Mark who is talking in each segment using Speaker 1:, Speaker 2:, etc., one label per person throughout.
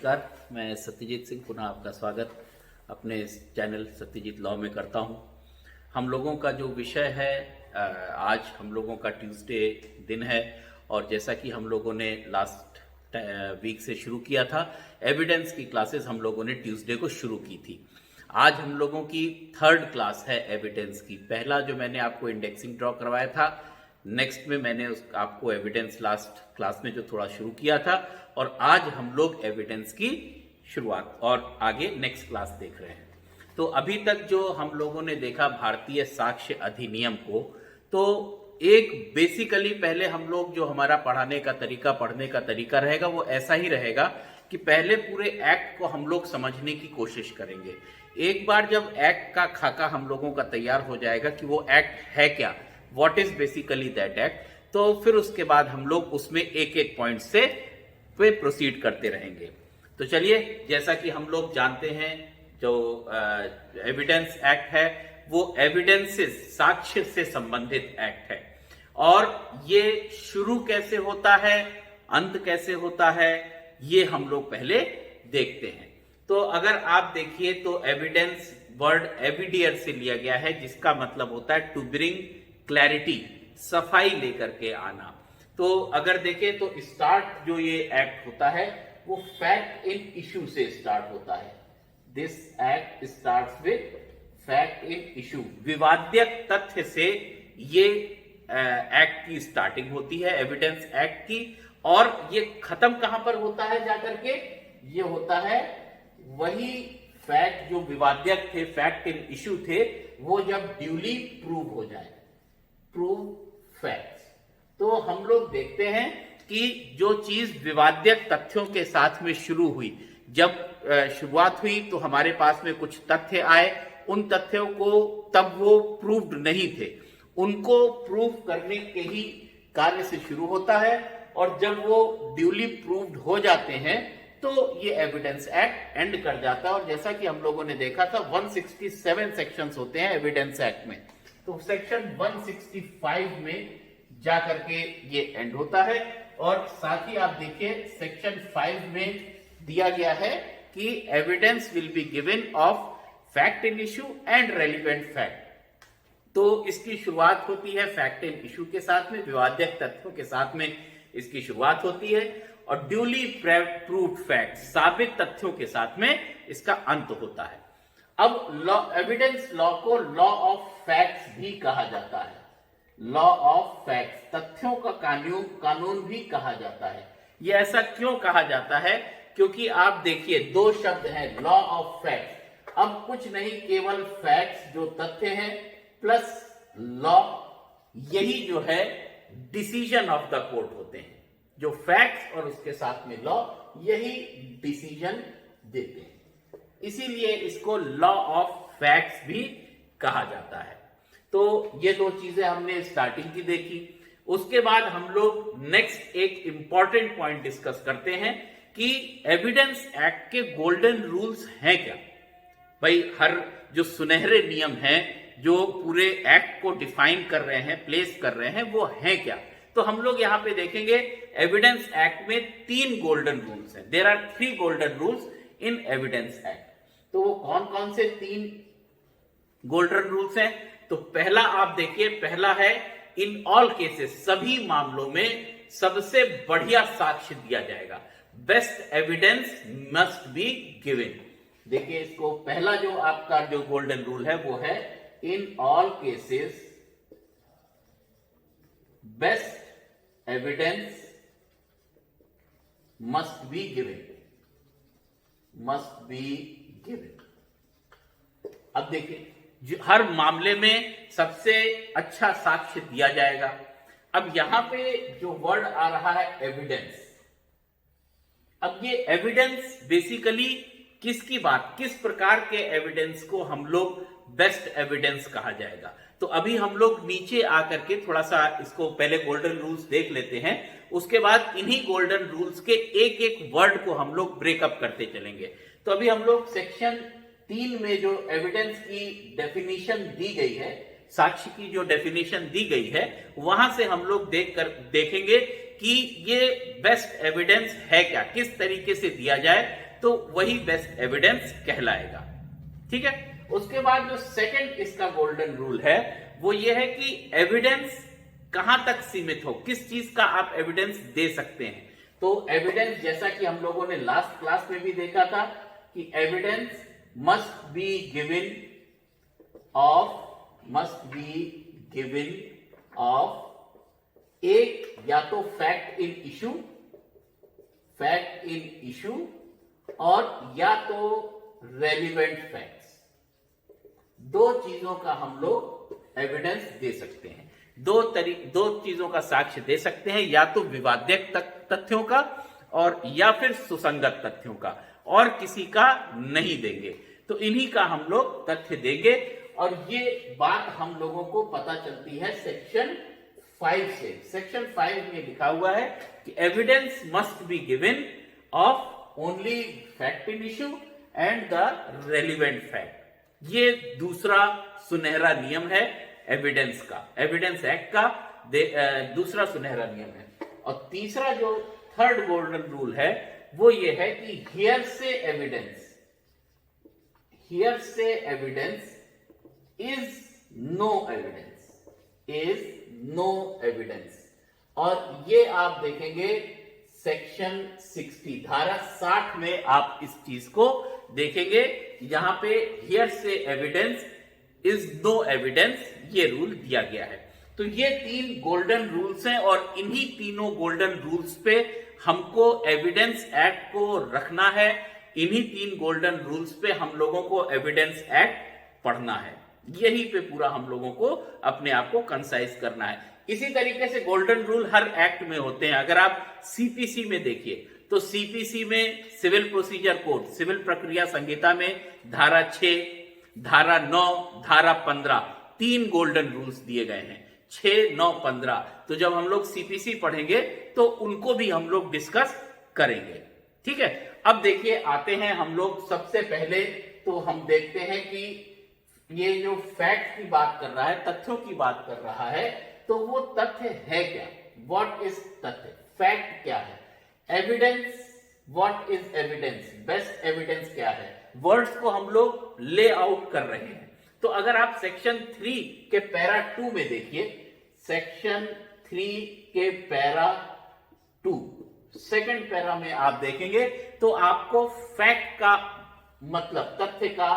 Speaker 1: नमस्कार, मैं सत्यजीत सिंह पुनः आपका स्वागत अपने इस चैनल सत्यजीत लॉ में करता हूं। हम लोगों का जो विषय है, आज हम लोगों का ट्यूसडे दिन है और जैसा कि हम लोगों ने लास्ट वीक से शुरू किया था, एविडेंस की क्लासेस हम लोगों ने ट्यूसडे को शुरू की थी। आज हम लोगों की थर्ड क्लास है एविडेंस की। पहला जो मैंने आपको इंडेक्सिंग ड्रॉ करवाया था, नेक्स्ट में मैंने आपको एविडेंस लास्ट क्लास में जो थोड़ा शुरू किया था, और आज हम लोग एविडेंस की शुरुआत और आगे नेक्स्ट क्लास देख रहे हैं। तो अभी तक जो हम लोगों ने देखा भारतीय साक्ष्य अधिनियम को, तो एक बेसिकली पहले हम लोग जो हमारा पढ़ने का तरीका रहेगा वो ऐसा ही रहेगा कि पहले पूरे एक्ट को हम लोग समझने की कोशिश करेंगे। एक बार जब एक्ट का खाका हम लोगों का तैयार हो जाएगा कि वो एक्ट है क्या, what is basically that act, तो फिर उसके बाद हम लोग उसमें एक एक पॉइंट से प्रोसीड करते रहेंगे। तो चलिए, जैसा कि हम लोग जानते हैं, जो एविडेंस एक्ट है वो एविडेंसेस, साक्ष्य से संबंधित एक्ट है। और ये शुरू कैसे होता है, अंत कैसे होता है, ये हम लोग पहले देखते हैं। तो अगर आप देखिए तो एविडेंस वर्ड एविडियर से लिया गया है, जिसका मतलब होता है टू ब्रिंग क्लैरिटी, सफाई लेकर के आना। तो अगर देखें तो स्टार्ट जो ये एक्ट होता है वो फैक्ट इन इशू से स्टार्ट होता है। This act starts with fact in issue, विवाद्य तथ्य से ये एक्ट की स्टार्टिंग होती है, एविडेंस एक्ट की। और ये खत्म कहां पर होता है जाकर के, ये होता है वही फैक्ट जो विवाद्यक थे, फैक्ट इन इशू थे, वो जब ड्यूली प्रूव हो जाए, प्रूव फैक्ट्स। तो हम लोग देखते हैं कि जो चीज विवाद्यक तथ्यों के साथ में शुरू हुई, जब शुरुआत हुई तो हमारे पास में कुछ तथ्य आए, उन तथ्यों को तब वो प्रूव्ड नहीं थे, उनको प्रूव करने के ही कार्य से शुरू होता है। और जब वो ड्यूली प्रूव्ड हो जाते हैं तो ये एविडेंस एक्ट एंड कर जाता है। और जैसा कि हम लोगों ने देखा था, 167 सेक्शंस होते हैं एविडेंस एक्ट में, तो सेक्शन 165 में जाकर के ये एंड होता है। और साथ ही आप देखिए सेक्शन 5 में दिया गया है कि evidence will be given of fact in issue and relevant fact. तो इसकी शुरुआत होती है फैक्ट इन इशू के साथ में, विवाद्यक तथ्यों के साथ में इसकी शुरुआत होती है, और ड्यूली प्रूव्ड फैक्ट, साबित तथ्यों के साथ में इसका अंत होता है। अब लॉ, एविडेंस लॉ को लॉ ऑफ फैक्ट्स भी कहा जाता है। लॉ ऑफ फैक्ट्स, तथ्यों का कानून भी कहा जाता है। ये ऐसा क्यों कहा जाता है? क्योंकि आप देखिए दो शब्द हैं, लॉ ऑफ फैक्ट्स। अब कुछ नहीं, केवल फैक्ट्स जो तथ्य हैं प्लस लॉ, यही जो है डिसीजन ऑफ द कोर्ट होते हैं। जो फैक्ट्स और उसके साथ में लॉ, यही डिसीजन देते हैं। इसीलिए इसको लॉ ऑफ फैक्ट्स भी कहा जाता है। तो ये दो चीजें हमने स्टार्टिंग की देखी। उसके बाद हम लोग नेक्स्ट एक इंपॉर्टेंट पॉइंट डिस्कस करते हैं कि एविडेंस एक्ट के गोल्डन रूल्स हैं क्या। भाई, हर जो सुनहरे नियम हैं जो पूरे एक्ट को डिफाइन कर रहे हैं, प्लेस कर रहे हैं, वो हैं क्या। तो हम लोग यहां पे देखेंगे एविडेंस एक्ट में 3 गोल्डन रूल्स हैं। There are 3 golden rules in evidence act. तो वो कौन कौन से 3 गोल्डन रूल्स हैं? तो पहला आप देखिए, पहला है इन ऑल केसेस, सभी मामलों में सबसे बढ़िया साक्ष्य दिया जाएगा। Best evidence must be given. देखिए इसको, पहला जो आपका जो गोल्डन रूल है वो है in all cases best evidence must be given, must be given. अब देखिए हर मामले में सबसे अच्छा साक्ष्य दिया जाएगा। अब यहां पे जो वर्ड आ रहा है एविडेंस, अब ये एविडेंस बेसिकली किसकी बात, किस प्रकार के एविडेंस को हम लोग बेस्ट एविडेंस कहा जाएगा। तो अभी हम लोग नीचे आकर के थोड़ा सा इसको पहले गोल्डन रूल्स देख लेते हैं, उसके बाद इन्हीं गोल्डन रूल्स के एक एक वर्ड को हम लोग ब्रेकअप करते चलेंगे। तो अभी हम लोग सेक्शन 3 में जो एविडेंस की डेफिनेशन दी गई है, साक्ष्य की जो डेफिनेशन दी गई है, वहां से हम लोग देखेंगे कि ये बेस्ट एविडेंस है क्या, किस तरीके से दिया जाए तो वही बेस्ट एविडेंस कहलाएगा। ठीक है। उसके बाद जो सेकंड इसका गोल्डन रूल है वो ये है कि एविडेंस कहां तक सीमित हो, किस चीज का आप एविडेंस दे सकते हैं। तो एविडेंस, जैसा कि हम लोगों ने लास्ट क्लास में भी देखा था कि evidence must be given of एक या तो फैक्ट इन इशू और या तो रेलिवेंट फैक्ट्स। दो चीजों का हम लोग एविडेंस दे सकते हैं, दो चीजों का साक्ष्य दे सकते हैं, या तो विवादित तथ्यों का और या फिर सुसंगत तथ्यों का, और किसी का नहीं देंगे। तो इन्हीं का हम लोग तथ्य देंगे। और ये बात हम लोगों को पता चलती है सेक्शन 5 से। सेक्शन 5 में लिखा हुआ है कि evidence must be given of only fact in issue and the relevant fact. ये दूसरा सुनहरा नियम है एविडेंस का, एविडेंस एक्ट का दूसरा सुनहरा नियम है। और तीसरा जो थर्ड गोल्डन रूल है वो ये है कि hearsay evidence is no evidence. और ये आप देखेंगे सेक्शन 60 धारा 60 में आप इस चीज को देखेंगे। यहां पे hearsay evidence is no evidence ये रूल दिया गया है। तो ये 3 गोल्डन रूल्स हैं और इन्हीं तीनों गोल्डन रूल्स पे हमको एविडेंस एक्ट को रखना है। इन्हीं 3 गोल्डन रूल्स पे हम लोगों को एविडेंस एक्ट पढ़ना है। यही पे पूरा हम लोगों को अपने आप को कंसाइज करना है। इसी तरीके से गोल्डन रूल हर एक्ट में होते हैं। अगर आप सीपीसी में देखिए तो सीपीसी में सिविल प्रोसीजर कोड, सिविल प्रक्रिया संहिता में धारा 6, धारा 9, धारा 15 3 गोल्डन रूल्स दिए गए हैं, 6, 9, 15। तो जब हम लोग सीपीसी पढ़ेंगे तो उनको भी हम लोग डिस्कस करेंगे। ठीक है। अब देखिए आते हैं हम लोग, सबसे पहले तो हम देखते हैं कि ये जो फैक्ट की बात कर रहा है, तथ्यों की बात कर रहा है, तो वो तथ्य है क्या? व्हाट इज तथ्य? फैक्ट क्या है? Evidence, what is evidence? Best evidence क्या है? वर्ड्स को हम लोग ले आउट कर रहे हैं। तो अगर आप सेक्शन 3 के पैरा 2 में देखिए, सेक्शन 3 के पैरा 2 सेकंड पैरा में आप देखेंगे तो आपको फैक्ट का मतलब, तथ्य का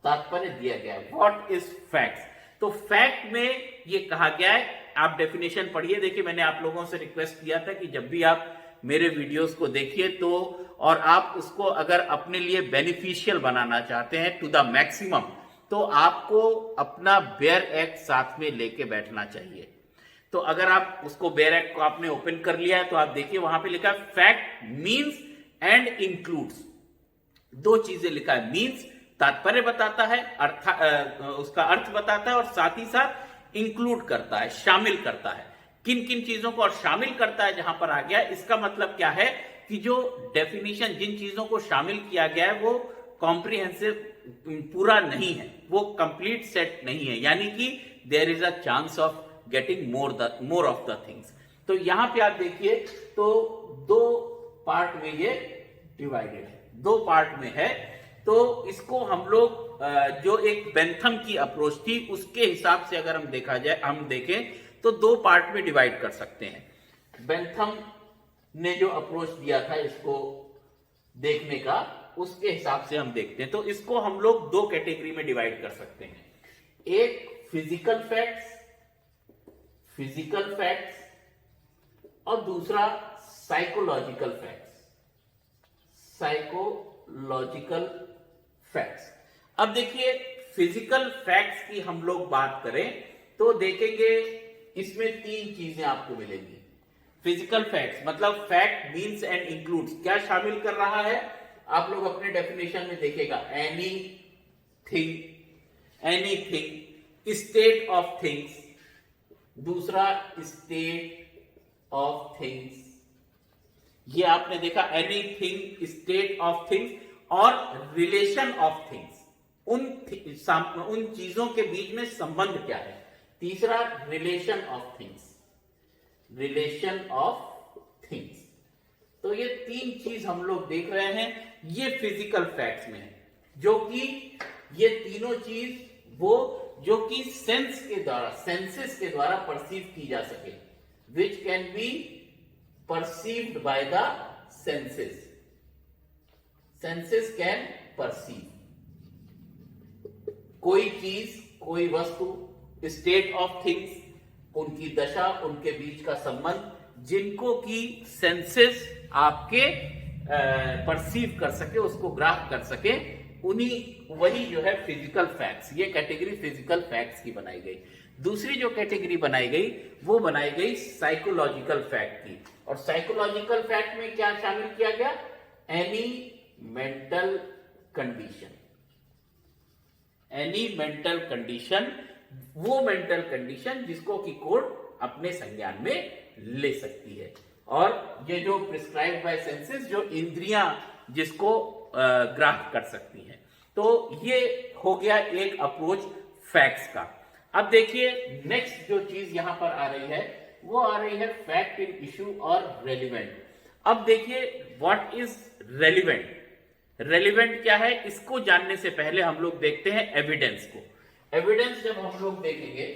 Speaker 1: तात्पर्य दिया गया है। What is facts? तो फैक्ट में ये कहा गया है, आप डेफिनेशन पढ़िए। देखिए मैंने आप लोगों से रिक्वेस्ट किया था कि जब भी आप मेरे वीडियोस को देखिए तो, और आप उसको अगर अपने लिए बेनिफिशियल बनाना चाहते हैं टू द मैक्सिमम, तो आपको अपना बेयर एक्ट साथ में लेके बैठना चाहिए। तो अगर आप उसको बेयर एक्ट को आपने ओपन कर लिया है तो आप देखिए वहां पे लिखा है फैक्ट मीन्स एंड इंक्लूड्स। 2 चीजें लिखा है, मीन्स तात्पर्य बताता है, उसका अर्थ बताता है, और साथ ही साथ इंक्लूड करता है, शामिल करता है। किन किन चीजों को और शामिल करता है जहां पर आ गया, इसका मतलब क्या है कि जो डेफिनेशन, जिन चीजों को शामिल किया गया है वो कॉम्प्रिहेंसिव, पूरा नहीं है, वो कंप्लीट सेट नहीं है, यानी कि there is a chance of getting more of the things. तो यहां पे आप देखिए तो 2 पार्ट में ये डिवाइडेड है, 2 पार्ट में है। तो इसको हम लोग जो एक बेंथम की अप्रोच थी उसके हिसाब से अगर हम देखें तो 2 पार्ट में डिवाइड कर सकते हैं। बेंथम ने जो अप्रोच दिया था इसको देखने का, उसके हिसाब से हम देखते हैं। तो इसको हम लोग 2 कैटेगरी में डिवाइड कर सकते हैं। एक फिजिकल फैक्ट्स और दूसरा साइकोलॉजिकल फैक्ट्स। अब देखिए फिजिकल फैक्ट्स की हम लोग बात करें तो देखेंगे इसमें 3 चीजें आपको मिलेंगी। फिजिकल फैक्ट्स मतलब फैक्ट मीन्स एंड इंक्लूड्स, क्या शामिल कर रहा है? आप लोग अपने डेफिनेशन में देखिएगा, एनीथिंग, स्टेट ऑफ थिंग्स, दूसरा स्टेट ऑफ थिंग्स, ये आपने देखा एनीथिंग, स्टेट ऑफ थिंग्स, और रिलेशन ऑफ थिंग्स, उन चीजों के बीच में संबंध क्या है। तीसरा रिलेशन ऑफ थिंग्स। तो ये 3 चीज हम लोग देख रहे हैं ये फिजिकल फैक्ट्स में है, जो कि ये तीनों चीज वो जो कि सेंस के द्वारा, सेंसेस के द्वारा परसीव की जा सके, which can be perceived by the senses, senses can perceive. कोई चीज, कोई वस्तु, स्टेट ऑफ थिंग्स, उनकी दशा, उनके बीच का संबंध, जिनको कि सेंसेस आपके परसीव कर सके, उसको ग्राफ कर सके, उन्हीं वही जो है फिजिकल फैक्ट्स। ये कैटेगरी फिजिकल फैक्ट्स की बनाई गई। दूसरी जो कैटेगरी बनाई गई वो बनाई गई साइकोलॉजिकल फैक्ट की। और साइकोलॉजिकल फैक्ट में क्या शामिल किया गया? Any mental condition, any mental condition, वो मेंटल कंडीशन जिसको कि कोर्ट अपने संज्ञान में ले सकती है। और ये जो प्रिस्क्राइब बाय सेंसेस, जो इंद्रियां जिसको ग्राह्य कर सकती हैं। तो ये हो गया एक अप्रोच फैक्ट्स का। अब देखिए नेक्स्ट जो चीज यहां पर आ रही है वो आ रही है फैक्ट इन इशू और रेलिवेंट। अब देखिए व्हाट इज रेलिवेंट, रेलिवेंट क्या है, इसको जानने से पहले हम लोग देखते हैं एविडेंस को। एविडेंस जब हम लोग देखेंगे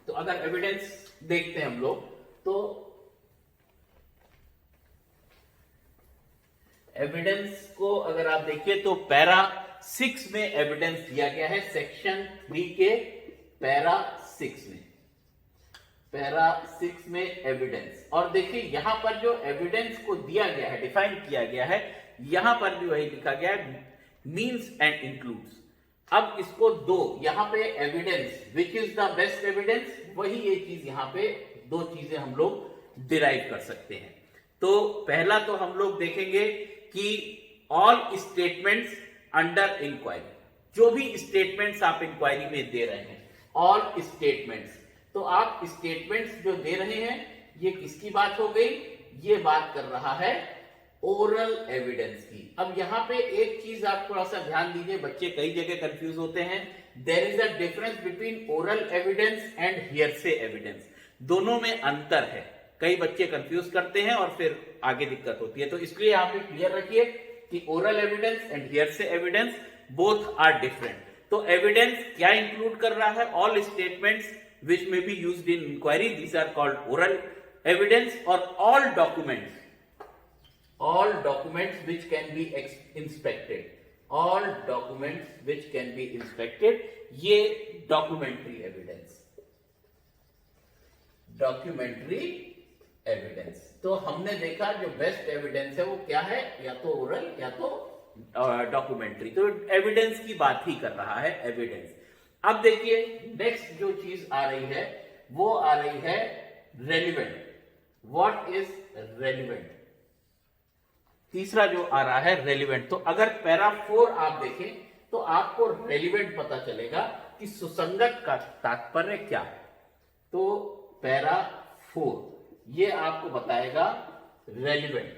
Speaker 1: तो अगर एविडेंस देखते हैं हम लोग तो एविडेंस को अगर आप देखिए तो पैरा 6 में एविडेंस दिया गया है, सेक्शन 3 के पैरा 6 में, पैरा 6 में एविडेंस। और देखिए यहां पर जो एविडेंस को दिया गया है, डिफाइन किया गया है, यहां पर भी वही लिखा गया है, मीन्स एंड इंक्लूड्स। अब इसको दो, यहां पे evidence which is the best evidence, वही ये चीज यहां पे दो चीजें हम लोग डिराइव कर सकते हैं। तो पहला तो हम लोग देखेंगे कि ऑल स्टेटमेंट्स अंडर इंक्वायरी, जो भी स्टेटमेंट्स आप इंक्वायरी में दे रहे हैं, ऑल स्टेटमेंट्स, तो आप स्टेटमेंट्स जो दे रहे हैं ये किसकी बात हो गई? ये बात कर रहा है ओरल एविडेंस की। अब यहां पे एक चीज आप थोड़ा सा ध्यान दीजिए, बच्चे कई जगह कंफ्यूज होते हैं। There is a difference between oral evidence and hearsay evidence, दोनों में अंतर है। कई बच्चे कंफ्यूज करते हैं और फिर आगे दिक्कत होती है। तो इसलिए यहां पे क्लियर रखिए कि oral evidence and hearsay evidence both are different. तो एविडेंस क्या इंक्लूड कर रहा है? All statements which may be used in inquiry, these are called oral evidence, or all documents which can be inspected, all documents which can be inspected, ये documentary evidence, documentary evidence। तो हमने देखा जो best evidence है वो क्या है, या तो ओरल या तो डॉक्यूमेंट्री। तो एविडेंस की बात ही कर रहा है एविडेंस। अब देखिए नेक्स्ट जो चीज आ रही है वो आ रही है रेलिवेंट। What is relevant? तीसरा जो आ रहा है रेलिवेंट। तो अगर पैरा 4 आप देखें तो आपको रेलिवेंट पता चलेगा कि सुसंगत का तात्पर्य क्या है। तो पैरा 4 ये आपको बताएगा रेलिवेंट।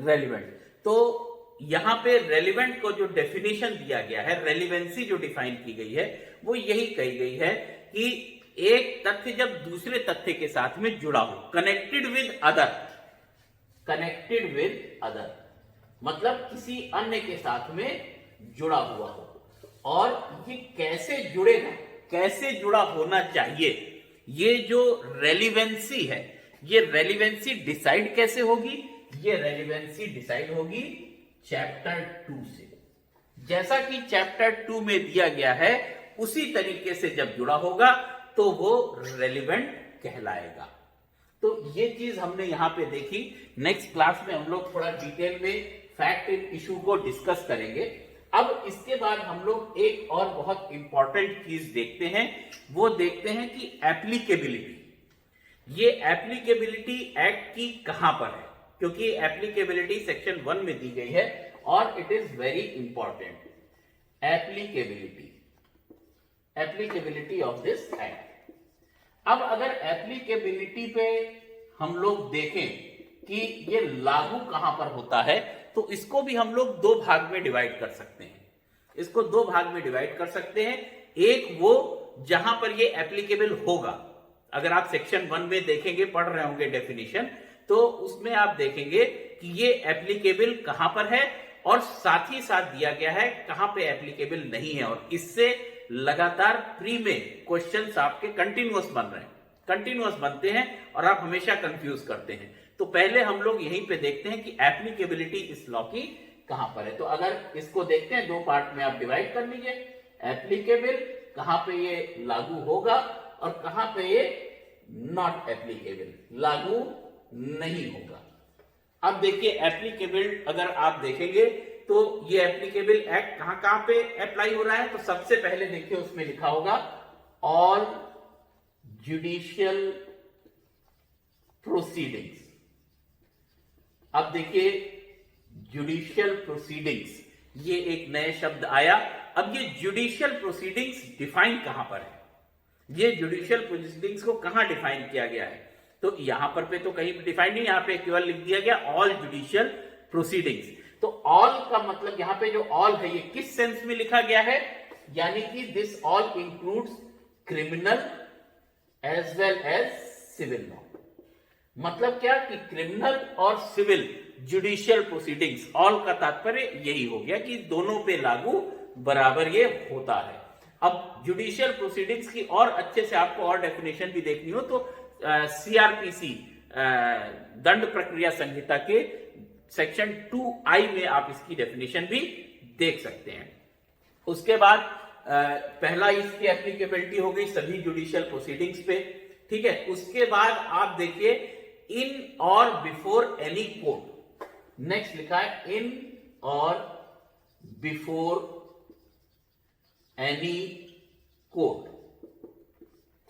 Speaker 1: रेलिवेंट तो यहां पे रेलिवेंट को जो डेफिनेशन दिया गया है, रेलिवेंसी जो डिफाइन की गई है वो यही कही गई है कि एक तथ्य जब दूसरे तथ्य के साथ में जुड़ा हो, connected with other, connected with other मतलब किसी अन्य के साथ में जुड़ा हुआ हो। और ये कैसे जुड़ेगा, कैसे जुड़ा होना चाहिए, ये जो रेलिवेंसी है, ये रेलिवेंसी डिसाइड कैसे होगी? ये रेलिवेंसी डिसाइड होगी चैप्टर 2 से। जैसा कि चैप्टर 2 में दिया गया है उसी तरीके से जब जुड़ा होगा तो वो रेलिवेंट कहलाएगा। तो ये चीज हमने यहां पे देखी। नेक्स्ट क्लास में हम लोग थोड़ा डिटेल में फैक्ट इन इशू को डिस्कस करेंगे। अब इसके बाद हम लोग एक और बहुत इंपॉर्टेंट चीज देखते हैं, वो देखते हैं कि एप्लीकेबिलिटी। ये एप्लीकेबिलिटी एक्ट की कहां पर है, क्योंकि एप्लीकेबिलिटी सेक्शन 1 में दी गई है और it is very important. Applicability, applicability of this act. अब अगर एप्लीकेबिलिटी पे हम लोग देखें कि ये लागू कहां पर होता है, तो इसको भी हम लोग दो भाग में डिवाइड कर सकते हैं। इसको दो भाग में डिवाइड कर सकते हैं। एक वो जहां पर ये एप्लीकेबल होगा, अगर आप सेक्शन 1 में देखेंगे, पढ़ रहे होंगे डेफिनेशन, तो उसमें आप देखेंगे कि ये एप्लीकेबल कहां पर है और साथ ही साथ दिया गया है कहां पे एप्लीकेबल नहीं है। और इससे लगातार प्री में क्वेश्चंस आपके कंटिन्यूअस बन रहे हैं, कंटिन्यूअस बनते हैं और आप हमेशा कंफ्यूज करते हैं। तो पहले हम लोग यहीं पे देखते हैं कि एप्लीकेबिलिटी इस लॉ की कहां पर है। तो अगर इसको देखते हैं, दो पार्ट में आप डिवाइड कर लीजिए। एप्लीकेबल कहां पे ये लागू होगा और कहां पे ये नॉट एप्लीकेबल, लागू नहीं होगा। अब देखिए एप्लीकेबल अगर आप देखेंगे तो ये एप्लीकेबल एक्ट कहां कहां पे अप्लाई हो रहा है। तो सबसे पहले देखिए उसमें लिखा होगा ऑल जुडिशियल प्रोसीडिंग्स। अब देखिए जुडिशियल प्रोसीडिंग्स, ये एक नए शब्द आया। अब ये जुडिशियल प्रोसीडिंग्स डिफाइन कहां पर है, ये जुडिशियल प्रोसीडिंग्स को कहां डिफाइन किया गया है। तो यहां पर पे तो कहीं डिफाइन नहीं, यहां पे केवल लिख दिया गया ऑल जुडिशियल प्रोसीडिंग्स। तो ऑल का मतलब यहां पे जो ऑल है ये किस सेंस में लिखा गया है, यानी कि this all includes criminal as well as civil law. मतलब क्या कि क्रिमिनल और सिविल जुडिशियल प्रोसीडिंग्स, ऑल का तात्पर्य यही हो गया कि दोनों पे लागू बराबर ये होता है। अब जुडिशियल प्रोसीडिंग्स की और अच्छे से आपको और डेफिनेशन भी देखनी हो तो सीआरपीसी दंड प्रक्रिया संहिता के सेक्शन 2I में आप इसकी डेफिनेशन भी देख सकते हैं। उसके बाद पहला इसकी एप्लीकेबिलिटी हो गई सभी जुडिशियल प्रोसीडिंग्स पे, ठीक है। उसके बाद आप देखिए इन और बिफोर एनी कोर्ट, नेक्स्ट लिखा है इन और बिफोर एनी कोर्ट,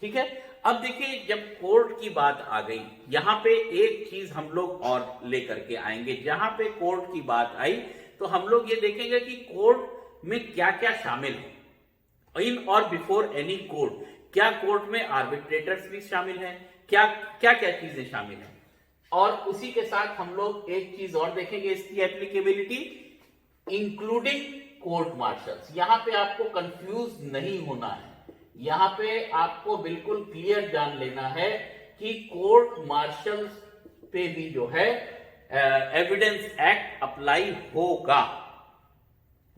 Speaker 1: ठीक है। अब देखिए जब कोर्ट की बात आ गई, यहां पे एक चीज हम लोग और लेकर के आएंगे। जहां पे कोर्ट की बात आई तो हम लोग ये देखेंगे कि कोर्ट में क्या क्या शामिल है। इन और बिफोर एनी कोर्ट, क्या कोर्ट में आर्बिट्रेटर्स भी शामिल हैं, क्या क्या क्या चीजें शामिल हैं। और उसी के साथ हम लोग एक चीज और देखेंगे इसकी एप्लीकेबिलिटी, इंक्लूडिंग कोर्ट मार्शल्स। यहां पे आपको कंफ्यूज नहीं होना है, यहां पे आपको बिल्कुल क्लियर जान लेना है कि कोर्ट मार्शल्स पे भी जो है एविडेंस एक्ट अप्लाई होगा।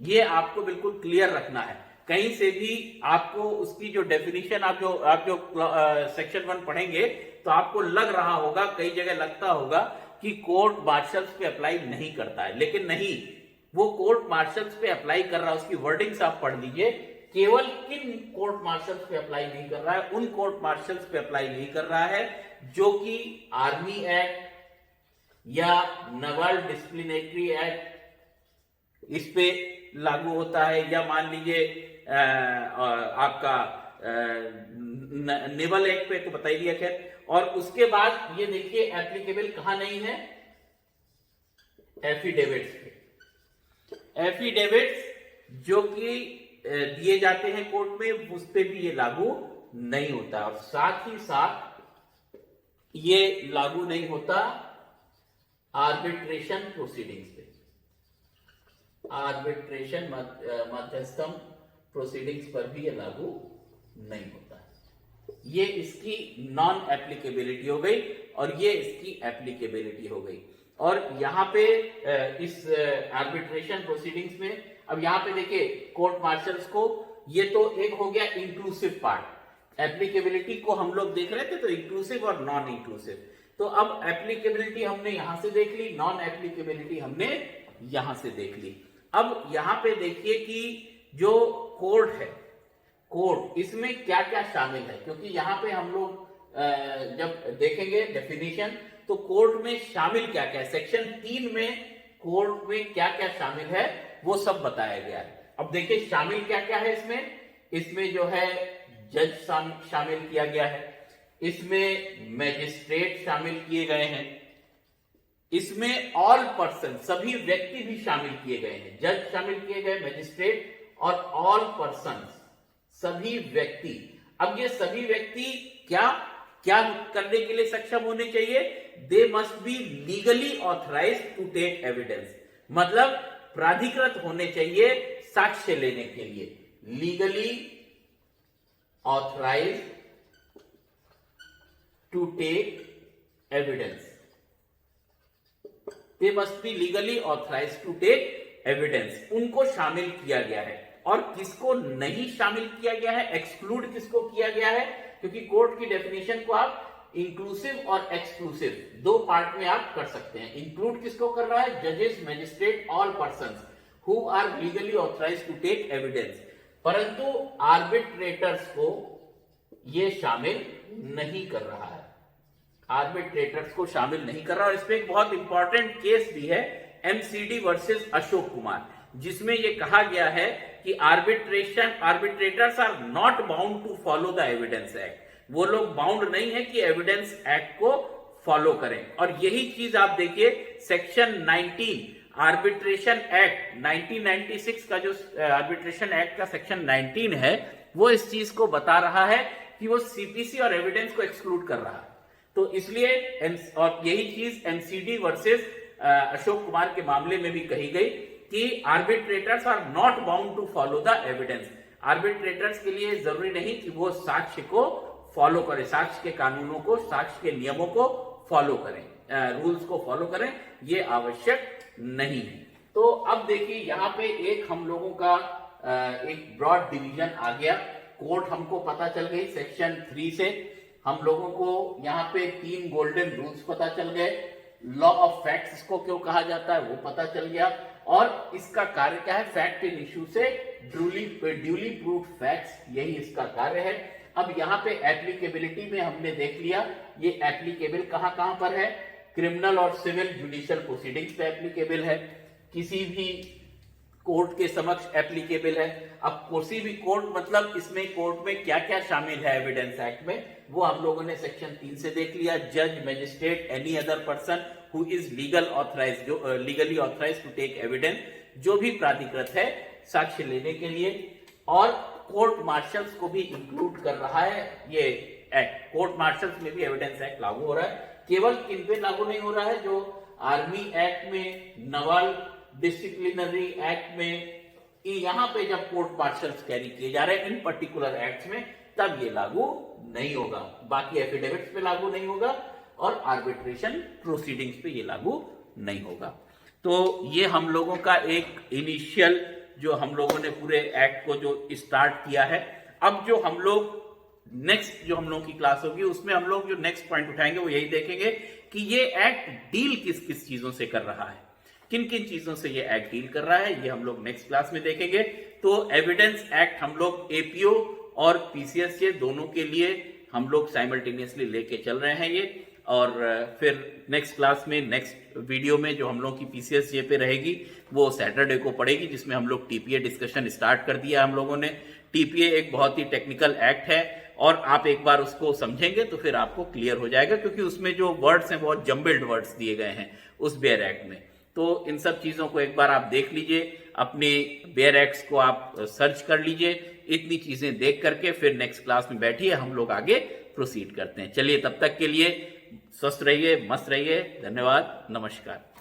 Speaker 1: ये आपको बिल्कुल क्लियर रखना है। कहीं से भी आपको उसकी जो डेफिनेशन आप जो सेक्शन 1 पढ़ेंगे तो आपको लग रहा होगा, कई जगह लगता होगा कि कोर्ट मार्शल्स पे अप्लाई नहीं करता है, लेकिन नहीं, वो कोर्ट मार्शल्स पे अप्लाई कर रहा है। उसकी वर्डिंग्स आप पढ़ लीजिए, केवल किन कोर्ट मार्शल्स पे अप्लाई नहीं कर रहा है, उन कोर्ट मार्शल्स पे अप्लाई नहीं कर रहा है जो कि आर्मी एक्ट या नवल डिसिप्लिनरी एक्ट इस पे लागू होता है, या मान लीजिए आपका नेवल एक्ट पे तो बता ही दिया खैर। और उसके बाद ये देखिए एप्लीकेबल कहां नहीं है, एफिडेविट्स पे। एफिडेविट्स जो कि दिए जाते हैं कोर्ट में, उस पे भी ये लागू नहीं होता। और साथ ही साथ ये लागू नहीं होता आर्बिट्रेशन प्रोसीडिंग्स पे, आर्बिट्रेशन मध्यस्थम प्रोसीडिंग्स पर भी ये लागू नहीं होता। ये इसकी नॉन एप्लीकेबिलिटी हो गई और ये इसकी एप्लीकेबिलिटी हो गई। और यहां पे इस आर्बिट्रेशन प्रोसीडिंग्स में अब यहां पे देखिए कोर्ट मार्शल्स को, ये तो एक हो गया इंक्लूसिव पार्ट। एप्लीकेबिलिटी को हम लोग देख रहे थे तो इंक्लूसिव और नॉन इंक्लूसिव। तो अब एप्लीकेबिलिटी हमने यहां से देख ली, नॉन एप्लीकेबिलिटी हमने यहां से देख ली। अब यहां पे देखिए कि जो कोर्ट है, कोर्ट इसमें क्या क्या शामिल है, क्योंकि यहां पे हम लोग जब देखेंगे डेफिनेशन तो कोर्ट में शामिल क्या क्या है, सेक्शन 3 में कोर्ट में क्या क्या शामिल है वो सब बताया गया है। अब देखिए शामिल क्या क्या है इसमें जो है जज शामिल किया गया है, इसमें मैजिस्ट्रेट शामिल किए गए हैं, इसमें ऑल पर्सन सभी व्यक्ति भी शामिल किए गए हैं। जज शामिल किए गए, मैजिस्ट्रेट और ऑल पर्सन सभी व्यक्ति। अब ये सभी व्यक्ति क्या क्या करने के लिए सक्षम होने चाहिए, they must be legally authorised to take evidence, मतलब प्राधिकृत होने चाहिए साक्ष्य लेने के लिए, legally authorised to take evidence. They must be legally authorised to take evidence, उनको शामिल किया गया है। और किसको नहीं शामिल किया गया है, एक्सक्लूड किसको किया गया है, क्योंकि कोर्ट की डेफिनेशन को आप इंक्लूसिव और एक्सक्लूसिव दो पार्ट में आप कर सकते हैं। इंक्लूड किसको कर रहा है, जजेस, magistrate, all persons who are legally authorised to take evidence, परंतु आर्बिट्रेटर्स को ये शामिल नहीं कर रहा है, आर्बिट्रेटर्स को शामिल नहीं कर रहा। और इसमें एक बहुत इंपॉर्टेंट केस भी है, एमसीडी वर्सेस अशोक कुमार, जिसमें ये कहा गया है कि arbitrators are not bound to follow the evidence act, वो लोग बाउंड नहीं है कि एविडेंस एक्ट को फॉलो करें। और यही चीज आप देखिए सेक्शन 19 आर्बिट्रेशन एक्ट 1996 का जो आर्बिट्रेशन एक्ट का सेक्शन 19 है, वो इस चीज को बता रहा है कि वो सीपीसी और एविडेंस को एक्सक्लूड कर रहा है। तो इसलिए और यही चीज एमसीडी वर्सेस अशोक कुमार के मामले में भी कही गई कि arbitrators are not bound to follow the evidence, arbitrators के लिए जरूरी नहीं कि वो साक्ष्य को फॉलो करें, साक्ष्य के कानूनों को, साक्ष्य के नियमों को फॉलो करें, रूल्स को फॉलो करें, ये आवश्यक नहीं है। तो अब देखिए यहाँ पे एक हम लोगों का एक ब्रॉड डिवीजन आ गया, कोर्ट हमको पता चल गई सेक्शन 3 से, हम लोगों को यहाँ पे 3 गोल्डन रूल्स पता चल गए, लॉ ऑफ फैक्ट्स को क्यों कहा जाता है वो पता चल गया, और इसका कार्य क्या है, फैक्ट इन इश्यू से ड्यूली प्रूव्ड फैक्ट्स, यही इसका कार्य है। अब यहाँ पे एप्लीकेबिलिटी में हमने देख लिया, ये एप्लीकेबल कहां कहां पर है, क्रिमिनल और सिविल जुडिशियल प्रोसीडिंग्स पे एप्लीकेबल है, किसी भी कोर्ट के समक्ष एप्लीकेबल है। अब किसी भी कोर्ट मतलब इसमें कोर्ट में क्या क्या शामिल है एविडेंस एक्ट में, वो हम लोगों ने सेक्शन 3 से देख लिया, जज, magistrate, any other person who is legally authorised to take evidence, जो भी प्राधिकृत है साक्ष्य लेने के लिए, और कोर्ट मार्शल्स को भी इंक्लूड कर रहा है ये एक्ट। कोर्ट मार्शल्स में भी एविडेंस एक्ट लागू हो रहा है, केवल किन पे लागू नहीं हो रहा है, जो आर्मी एक्ट में, नवल डिसिप्लिनरी एक्ट में, यहां पे जब कोर्ट मार्शल्स कैरी किए जा रहे हैं इन पर्टिकुलर एक्ट्स में, तब ये लागू नहीं होगा, बाकी एफिडेविट्स पे लागू नहीं होगा और आर्बिट्रेशन प्रोसीडिंग्स पे ये लागू नहीं होगा। तो ये हम लोगों का एक इनिशियल जो हम लोगों ने पूरे एक्ट को जो स्टार्ट किया है। अब जो हम लोग नेक्स्ट जो हम लोगों की क्लास होगी उसमें हम लोग जो नेक्स्ट पॉइंट उठाएंगे वो यही देखेंगे कि ये एक्ट डील किस किस चीजों से कर रहा है, किन किन चीजों से ये एक्ट डील कर रहा है, ये हम लोग नेक्स्ट क्लास में देखेंगे। तो एविडेंस एक्ट हम लोग एपीओ और पीसीएसजे दोनों के लिए हम लोग साइमल्टेनियसली लेके चल रहे हैं ये, और फिर नेक्स्ट क्लास में, नेक्स्ट वीडियो में जो हम लोग की पीसीएसजे पे रहेगी वो सैटरडे को पड़ेगी, जिसमें हम लोग टीपीए डिस्कशन स्टार्ट कर दिया हम लोगों ने। टीपीए एक बहुत ही टेक्निकल एक्ट है और आप एक बार उसको समझेंगे तो फिर आपको क्लियर हो जाएगा, क्योंकि उसमें जो वर्ड्स हैं बहुत जम्बल्ड वर्ड्स दिए गए हैं उस बेयर एक्ट में। तो इन सब चीजों को एक बार आप देख लीजिए, अपने बेयर एक्ट्स को आप सर्च कर लीजिए, इतनी चीजें देख करके फिर नेक्स्ट क्लास में बैठिए, हम लोग आगे प्रोसीड करते हैं। चलिए तब तक के लिए स्वस्थ रहिए, मस्त रहिए, धन्यवाद, नमस्कार।